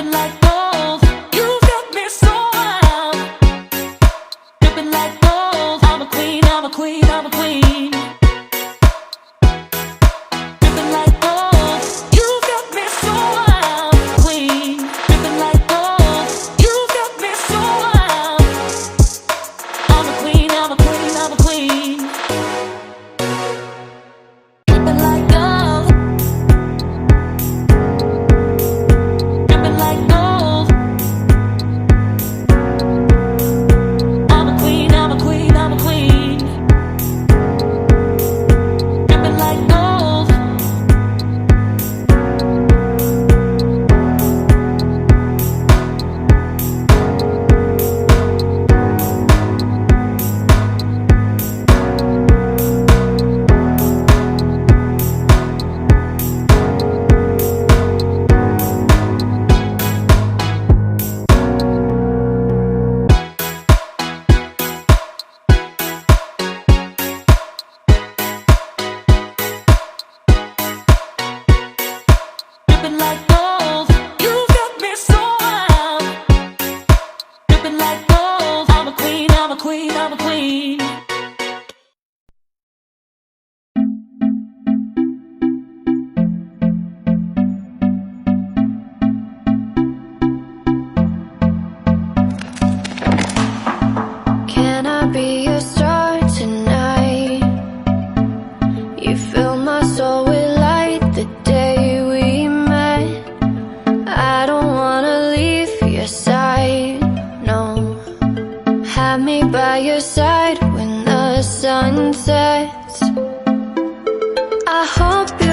dripping like gold. You've got me so wild, dripping like gold. I'm a queen, I'm a queen, I'm a queen. Dripping like gold. You've got me so wild, queen. Dripping like gold. You've got me so wild. I'm a queen, I'm a queen, I'm a queen. Dripping like gold. Dripping like gold. I'm a queen, I'm a queen, I'm a queen. Dripping like gold. Dripping like gold. You've got me so wild, dripping like gold. I'm a queen, I'm a queen, I'm a queen. Can I be your star tonight? You fill my soul with light the day we met. I don't wanna leave your side, no. Have me by your side when the sun sets. I hope you